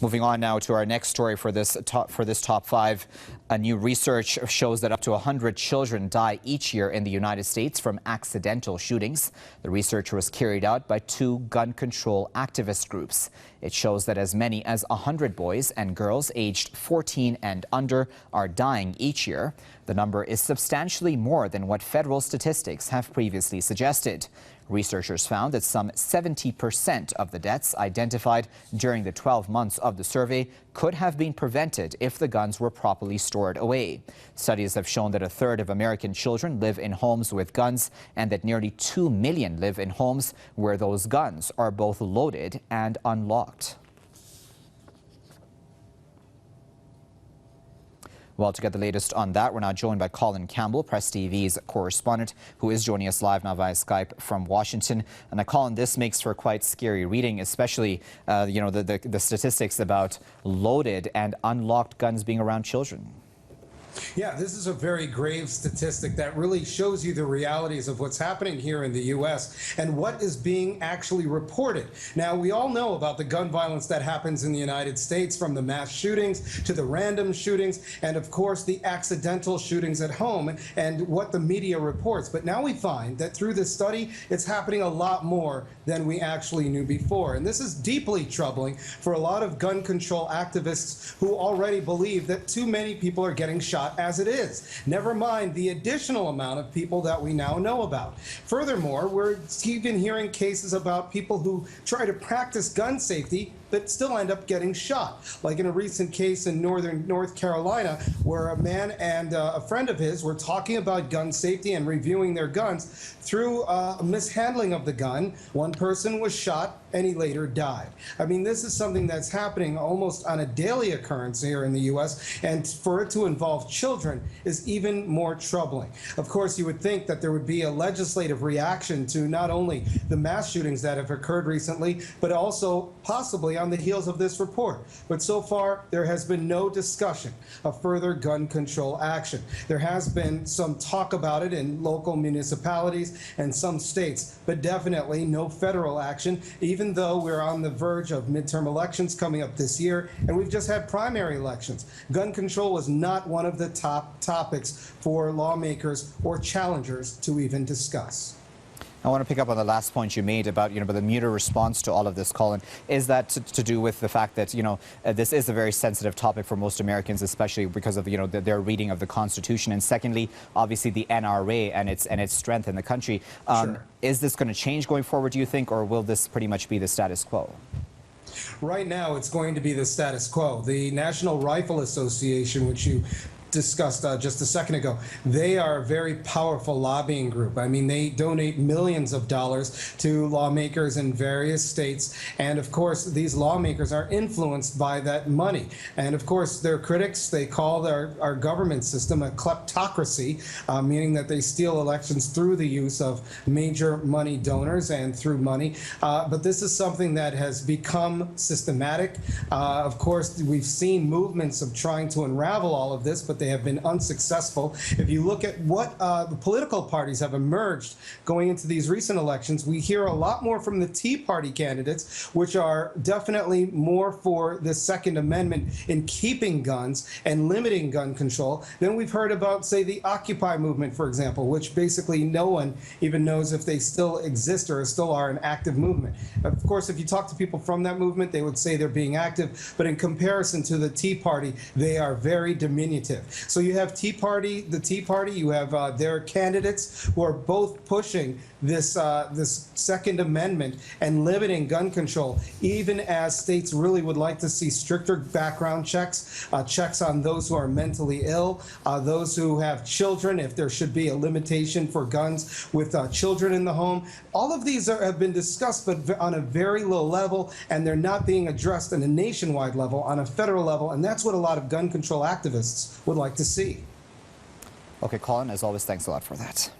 Moving on now to our next story for this top five. A new research shows that up to 100 children die each year in the United States from accidental shootings. The research was carried out by two gun control activist groups. It shows that as many as 100 boys and girls aged 14 and under are dying each year. The number is substantially more than what federal statistics have previously suggested. Researchers found that some 70% of the deaths identified during the 12 months of the survey could have been prevented if the guns were properly stored away. Studies have shown that a third of American children live in homes with guns and that nearly 2 million live in homes where those guns are both loaded and unlocked. Well, to get the latest on that, we're now joined by Colin Campbell, Press TV's correspondent, who is joining us live now via Skype from Washington. And Colin, this makes for quite scary reading, especially, the statistics about loaded and unlocked guns being around children. Yeah, this is a very grave statistic that really shows you the realities of what's happening here in the U.S. and what is being actually reported. Now, we all know about the gun violence that happens in the United States, from the mass shootings to the random shootings and, of course, the accidental shootings at home and what the media reports. But now we find that through this study, it's happening a lot more than we actually knew before. And this is deeply troubling for a lot of gun control activists who already believe that too many people are getting shot as it is, never mind the additional amount of people that we now know about. Furthermore, we're even hearing cases about people who try to practice gun safety but still end up getting shot. Like in a recent case in North Carolina, where a man and a friend of his were talking about gun safety and reviewing their guns. Through a mishandling of the gun, one person was shot and he later died. I mean, this is something that's happening almost on a daily occurrence here in the U.S., and for it to involve children is even more troubling. Of course, you would think that there would be a legislative reaction to not only the mass shootings that have occurred recently, but also possibly on the heels of this report. But so far, there has been no discussion of further gun control action. There has been some talk about it in local municipalities and some states, but definitely no federal action, even though we're on the verge of midterm elections coming up this year, and we've just had primary elections. Gun control was not one of the top topics for lawmakers or challengers to even discuss. I want to pick up on the last point you made about, the muted response to all of this, Colin. Is that to do with the fact that, this is a very sensitive topic for most Americans, especially because of, their reading of the Constitution, and secondly, obviously the NRA and its strength in the country. Sure. Is this going to change going forward, do you think, or will this pretty much be the status quo? Right now, it's going to be the status quo. The National Rifle Association, which you discussed just a second ago, they are a very powerful lobbying group. I mean, they donate millions of dollars to lawmakers in various states, and of course these lawmakers are influenced by that money. And of course their critics, they call our government system a kleptocracy, meaning that they steal elections through the use of major money donors and through money. But this is something that has become systematic. Of course, we've seen movements of trying to unravel all of this, but they have been unsuccessful. If you look at what the political parties have emerged going into these recent elections, we hear a lot more from the Tea Party candidates, which are definitely more for the Second Amendment in keeping guns and limiting gun control than we've heard about, say, the Occupy movement, for example, which basically no one even knows if they still exist or still are an active movement. Of course, if you talk to people from that movement, they would say they're being active, but in comparison to the Tea Party, they are very diminutive. So you have the Tea Party, you have their candidates who are both pushing this Second Amendment and limiting gun control, even as states really would like to see stricter background checks, checks on those who are mentally ill, those who have children, if there should be a limitation for guns with children in the home. All of these have been discussed, but on a very low level, and they're not being addressed on a nationwide level, on a federal level, and that's what a lot of gun control activists would like to see. Okay, Colin, as always, thanks a lot for that.